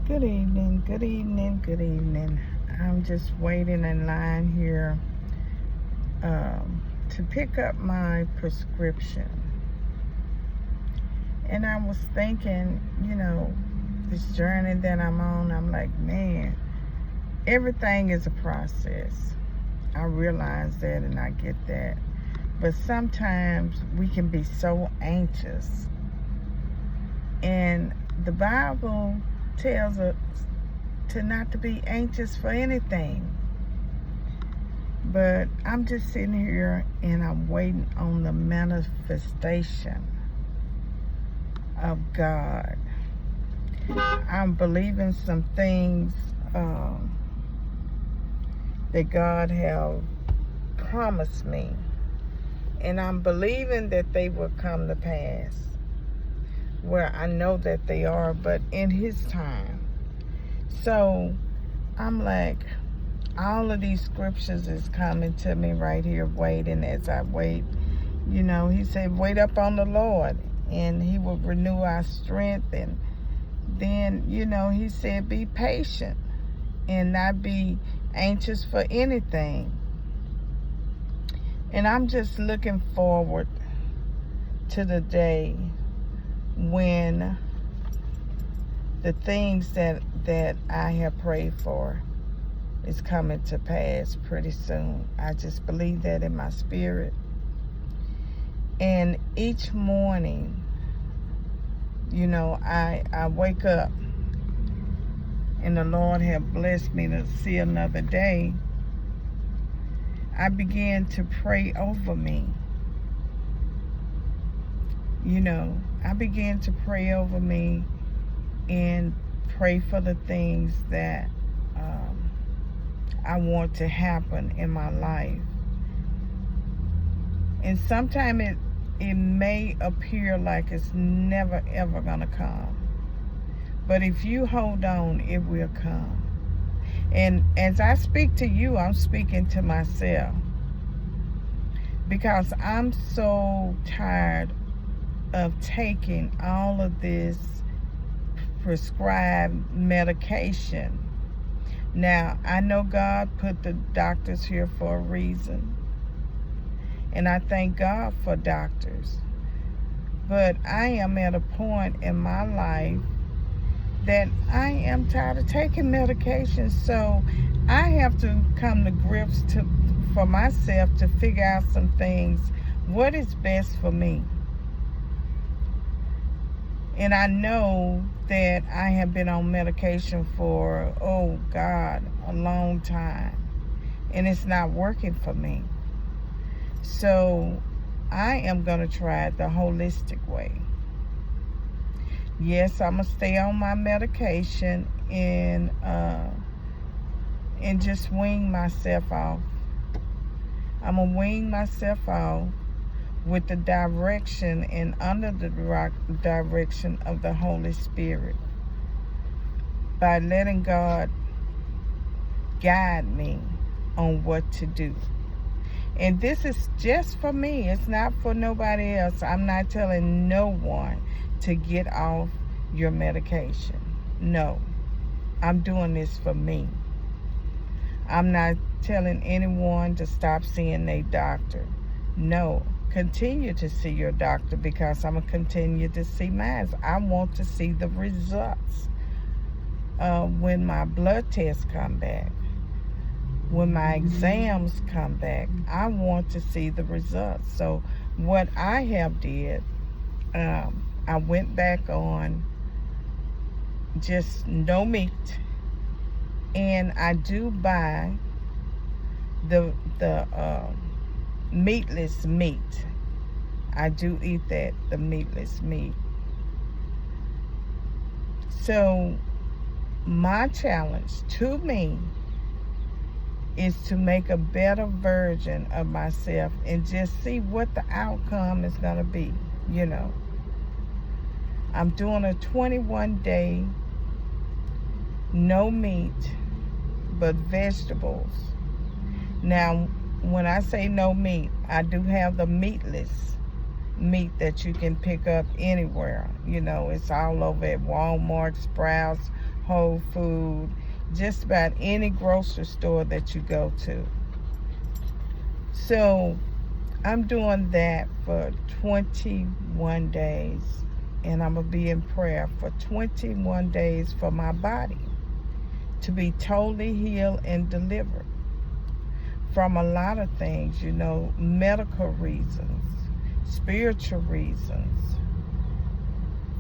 Good evening, good evening, good evening. I'm just waiting in line here to pick up my prescription. And I was thinking, this journey that I'm on, I'm like, man, everything is a process. I realize that and I get that. But sometimes we can be so anxious. And the Bible tells us to not to be anxious for anything. But I'm just sitting here and I'm waiting on the manifestation of God. I'm believing some things that God have promised me. And I'm believing that they will come to pass. Where I know that they are, but in His time. So I'm like, all of these scriptures is coming to me right here, waiting as I wait. He said, wait up on the Lord, and He will renew our strength. And then, He said, be patient and not be anxious for anything. And I'm just looking forward to the day when the things that I have prayed for is coming to pass pretty soon. I just believe that in my spirit. And each morning, I wake up and the Lord have blessed me to see another day. I began to pray over me. I began to pray over me and pray for the things that I want to happen in my life. And sometimes it may appear like it's never ever gonna come. But if you hold on, it will come. And as I speak to you, I'm speaking to myself. Because I'm so tired of taking all of this prescribed medication. Now, I know God put the doctors here for a reason. And I thank God for doctors. But I am at a point in my life that I am tired of taking medication. So I have to come to grips for myself to figure out some things. What is best for me? And I know that I have been on medication for, a long time. And it's not working for me. So I am going to try it the holistic way. Yes, I'm going to stay on my medication and just wean myself off. I'm going to wean myself off with the direction and under the direction of the Holy Spirit, by letting God guide me on what to do. And this is just for me. It's not for nobody else. I'm not telling no one to get off your medication. No. I'm doing this for me. I'm not telling anyone to stop seeing their doctor. No. Continue to see your doctor, because I'm going to continue to see mine. I want to see the results when my blood tests come back, when my exams come back. I want to see the results. So what I have did, I went back on just no meat, and I do buy the meatless meat. I do eat that, the meatless meat. So my challenge to me is to make a better version of myself and just see what the outcome is going to be. I'm doing a 21-day no meat but vegetables. Now, when I say no meat, I do have the meatless meat that you can pick up anywhere. It's all over at Walmart, Sprouts, Whole Food, just about any grocery store that you go to. So I'm doing that for 21 days. And I'm going to be in prayer for 21 days for my body to be totally healed and delivered from a lot of things, medical reasons, spiritual reasons,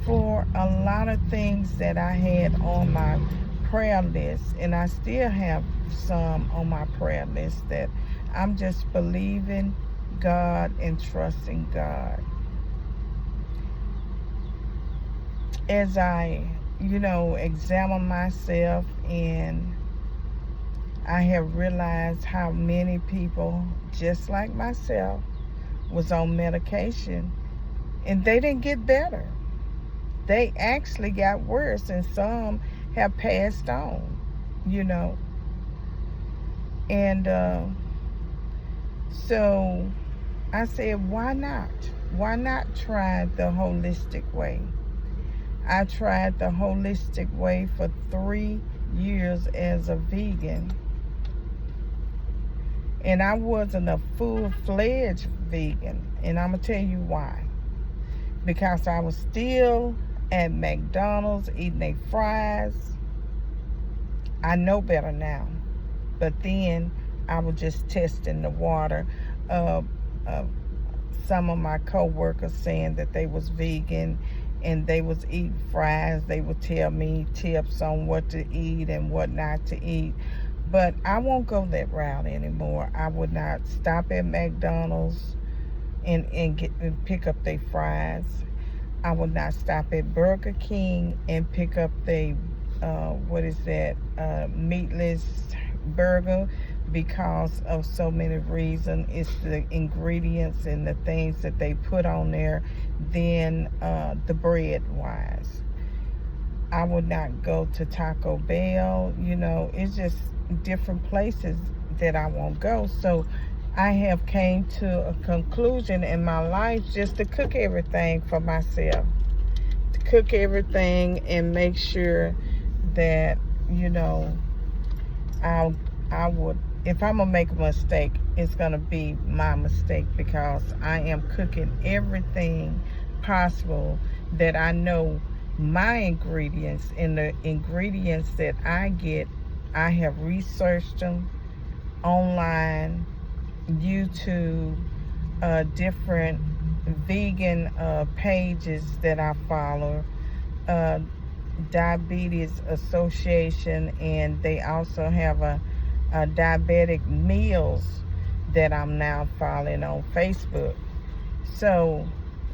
for a lot of things that I had on my prayer list, and I still have some on my prayer list that I'm just believing God and trusting God. As I, examine myself, and I have realized how many people, just like myself, was on medication, and they didn't get better. They actually got worse, and some have passed on, And so I said, why not? Why not try the holistic way? I tried the holistic way for 3 years as a vegan. And I wasn't a full-fledged vegan. And I'm going to tell you why. Because I was still at McDonald's eating their fries. I know better now. But then I was just testing the water. Some of my co-workers saying that they was vegan and they was eating fries. They would tell me tips on what to eat and what not to eat. But I won't go that route anymore. I would not stop at McDonald's and pick up their fries. I would not stop at Burger King and pick up the meatless burger, because of so many reasons. It's the ingredients and the things that they put on there, then the bread wise. I would not go to Taco Bell. It's just different places that I won't go. So I have came to a conclusion in my life just to cook everything for myself. To cook everything and make sure that, I would, if I'm going to make a mistake, it's going to be my mistake, because I am cooking everything possible that I know my ingredients, and the ingredients that I get, I have researched them online, YouTube, different vegan pages that I follow, Diabetes Association, and they also have a diabetic meals that I'm now following on Facebook. So,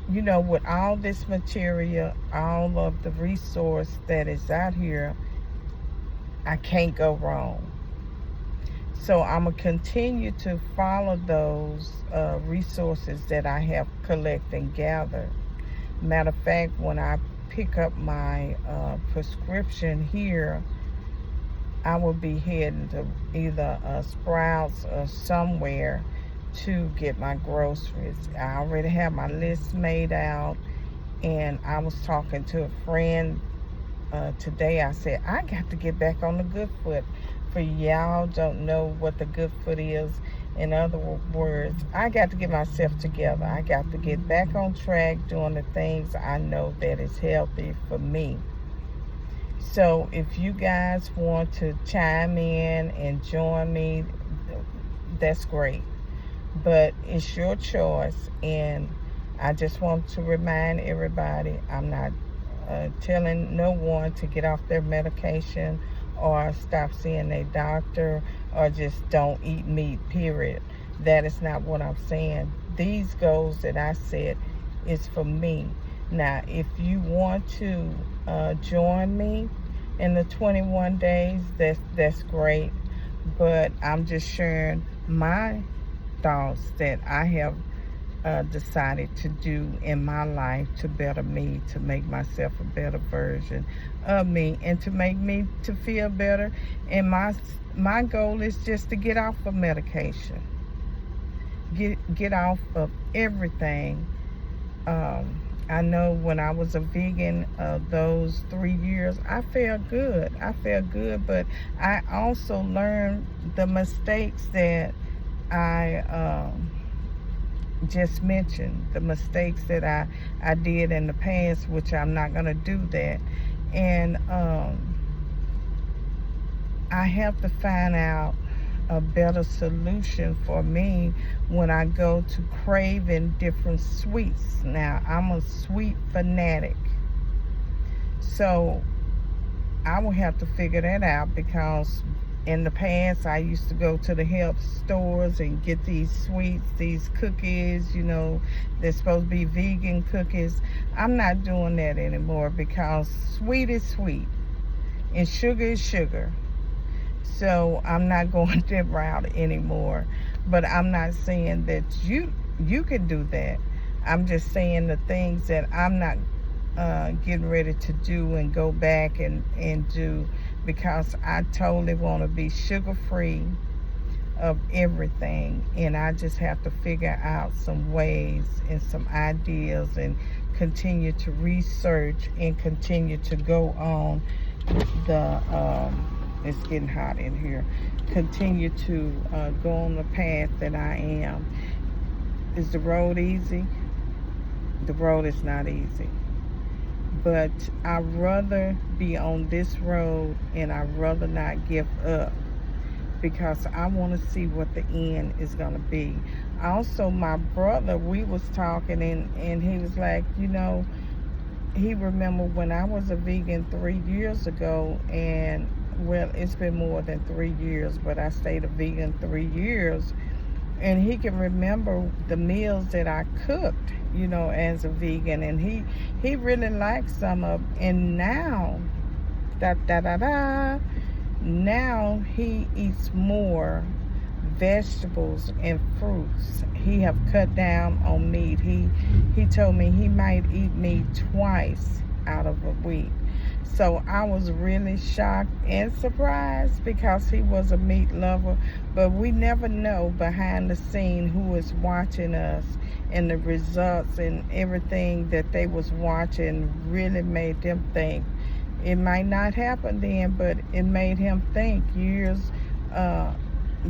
with all this material, all of the resource that is out here, I can't go wrong. So I'm going to continue to follow those resources that I have collected and gathered. Matter of fact, when I pick up my prescription here, I will be heading to either Sprouts or somewhere to get my groceries. I already have my list made out, and I was talking to a friend today. I said, I got to get back on the good foot. For y'all don't know what the good foot is, in other words, I got to get myself together. I got to get back on track doing the things I know that is healthy for me. So if you guys want to chime in and join me, that's great. But it's your choice, and I just want to remind everybody, I'm not telling no one to get off their medication or stop seeing their doctor or just don't eat meat, period. That is not what I'm saying. These goals that I set is for me. Now, if you want to join me in the 21 days, that's great. But I'm just sharing my thoughts that I have decided to do in my life to better me, to make myself a better version of me, and to make me to feel better. And my goal is just to get off of medication, get off of everything. I know when I was a vegan, those 3 years, I felt good. I felt good, but I also learned the mistakes that I just mentioned, the mistakes that I did in the past, which I'm not going to do that. And I have to find out a better solution for me when I go to craving different sweets. Now, I'm a sweet fanatic, so I will have to figure that out, because in the past I used to go to the health stores and get these sweets, these cookies, you know, they're supposed to be vegan cookies. I'm not doing that anymore, because sweet is sweet and sugar is sugar. So I'm not going that route anymore. But I'm not saying that you can do that. I'm just saying the things that I'm not getting ready to do and go back and do, because I totally want to be sugar free of everything, and I just have to figure out some ways and some ideas and continue to research and continue to go on the it's getting hot in here, continue to go on the path that I am. Is the road easy? The road is not easy, but I'd rather be on this road, and I'd rather not give up, because I want to see what the end is going to be. Also, my brother, we was talking, and he was like, you know, he remembered when I was a vegan 3 years ago, and well, it's been more than 3 years, but I stayed a vegan 3 years, and he can remember the meals that I cooked, you know, as a vegan, and he really liked some of, and now, now he eats more vegetables and fruits. He have cut down on meat. He told me he might eat meat twice out of a week. So I was really shocked and surprised, because he was a meat lover. But we never know behind the scene who is watching us, and the results and everything that they was watching really made them think. It might not happen then, but it made him think years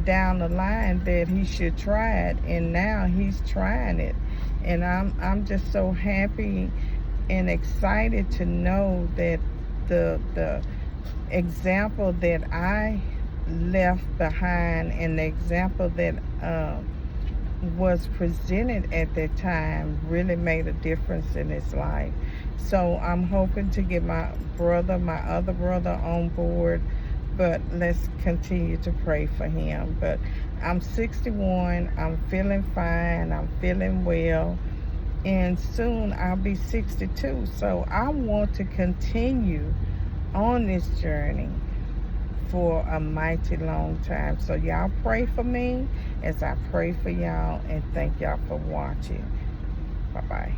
down the line that he should try it, and now he's trying it. And I'm just so happy and excited to know that the example that I left behind, and the example that was presented at that time, really made a difference in his life. So I'm hoping to get my other brother on board, but let's continue to pray for him. But I'm 61, I'm feeling fine, I'm feeling well, and soon I'll be 62. So I want to continue on this journey for a mighty long time. So y'all pray for me as I pray for y'all, and thank y'all for watching. Bye-bye.